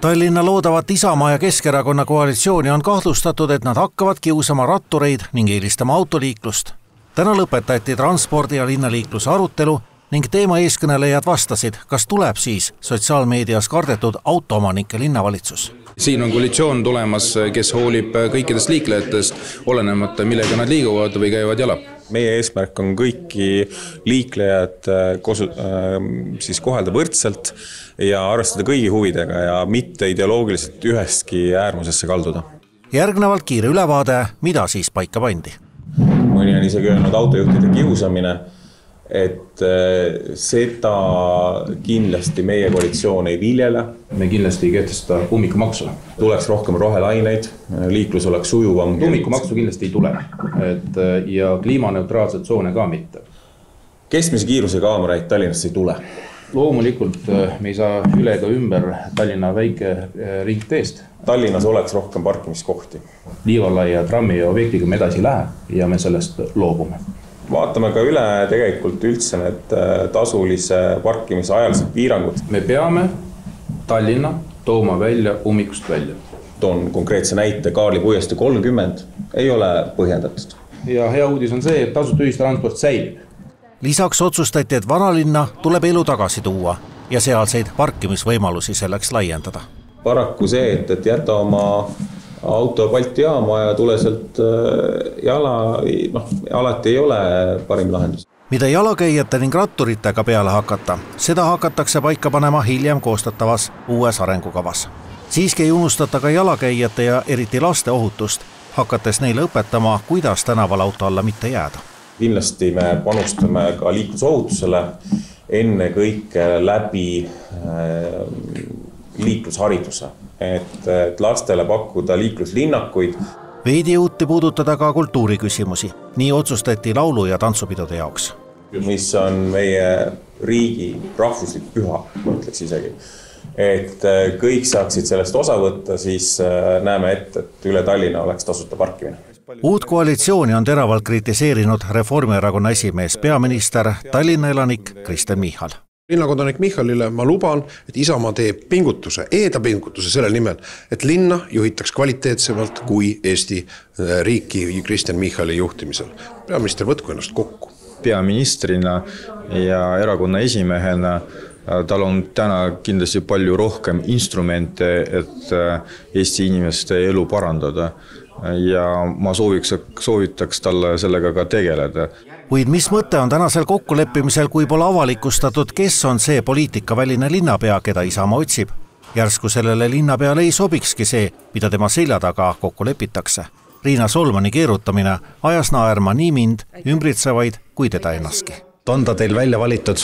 Tallinna loodavat Isamaa ja Keskerakonna koalitsiooni on kahtlustatud, et nad hakkavad kiusama rattureid ning eelistama autoliiklust. Täna lõpetati transpordi ja linnaliikluse arutelu ning teema eeskõnelejad vastasid, kas tuleb siis sotsiaalmeedias kardetud autoomanike linnavalitsus. Siin on koalitsioon tulemas, kes hoolib kõikidest liiklejatest, olenemata millega nad liiguvad või käivad jala. Meie eesmärk on kõiki liiklejad kohelda võrdselt ja arvestada kõigi huvidega ja mitte ideoloogiliselt ühestki äärmusesse kalduda. Järgnevalt kiire ülevaade, mida siis paika pandi. Mõni on isegi öelnud autojuhtide kiusamine, et seda kindlasti meie koalitsioon ei viljele. Me kindlasti ei kehtesta ummikumaksu. Tuleks rohkem rohelaineid, liiklus oleks sujuvam. Ummikumaksu kindlasti ei tule ja kliimaneutraalset tsoone ka mitte. Keskmise kiiruse kaameraid Tallinnast ei tule. Loomulikult me ei saa üle ega ümber Tallinna väike ringteest. Tallinnas oleks rohkem parkimiskohti. Liivalla ja trammi ja objektiga me edasi ei lähe ja me sellest loobume. Vaatame ka üle tegelikult üldse need tasulise parkimise ajalised piirangud. Me peame Tallinna tooma välja ummikust välja. Toon konkreetse näite, Kaarli puiestee 30 ei ole põhjendatud. Ja hea uudis on see, et tasuta ühistransport säilib. Lisaks otsustati, et vanalinna tuleb elu tagasi tuua ja sealseid parkimisvõimalusi selleks laiendada. Paraku see, et jäta oma auto Balti jaama ja tule sealt jala, alati ei ole parim lahendus. Mida jalakäijate ning ratturitega peale hakata, seda hakatakse paika panema hiljem koostatavas uues arengukavas. Siiski ei unustata ka jalakäijate ja eriti laste ohutust, hakates neile õpetama, kuidas tänaval auto alla mitte jääda. Kindlasti me panustame ka liiklusohutusele enne kõike läbi liiklushariduse, et lastele pakkuda liikluslinnakuid. Veidi jõuti puudutada ka kultuuriküsimusi. Nii otsustati laulu- ja tantsupidude jaoks. Mis on meie riigi rahvuslik püha, mõtleks isegi. Et kõik saaksid sellest osa võtta, siis näeme ette, et üle Tallinna oleks tasuta parkimine. Uut koalitsiooni on teravalt kritiseerinud Reformierakonna esimees peaminister Tallinna elanik Kristen Michal. Linnakodanik Michalile ma luban, et Isamaa teeb pingutuse sellel nimel, et linna juhitaks kvaliteetsemalt kui Eesti riiki Kristen Michali juhtimisel. Peaminister, võtku ennast kokku. Peaministrina ja erakonna esimehena tal on täna kindlasti palju rohkem instrumente, et Eesti inimeste elu parandada ja ma soovitaks talle sellega ka tegeleda. Kuid mis mõte on tänasel kokkuleppimisel, kui pole avalikustatud, kes on see poliitikaväline linnapea, keda Isamaa otsib? Järsku sellele linnapeale ei sobikski see, mida tema selja taga kokku lepitakse. Riina Solmani keerutamine ajas naerma nii mind, ümbritsevaid kui teda ennastki. On ta teil välja valitud?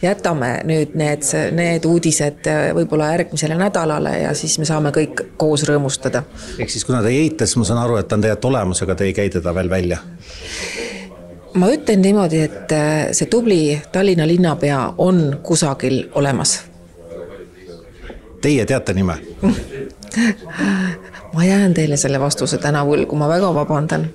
Jätame nüüd need uudised võib-olla järgmisele nädalale ja siis me saame kõik koos rõõmustada. Ehk siis kuna te eitas, ma saan aru, et on tegelikult olemas, aga te ei käi teda veel välja? Ma ütlen niimoodi, et see tubli Tallinna linnapea on kusagil olemas. Teie teate nime? Ma jään teile selle vastuse täna võlgu, ma väga vabandan.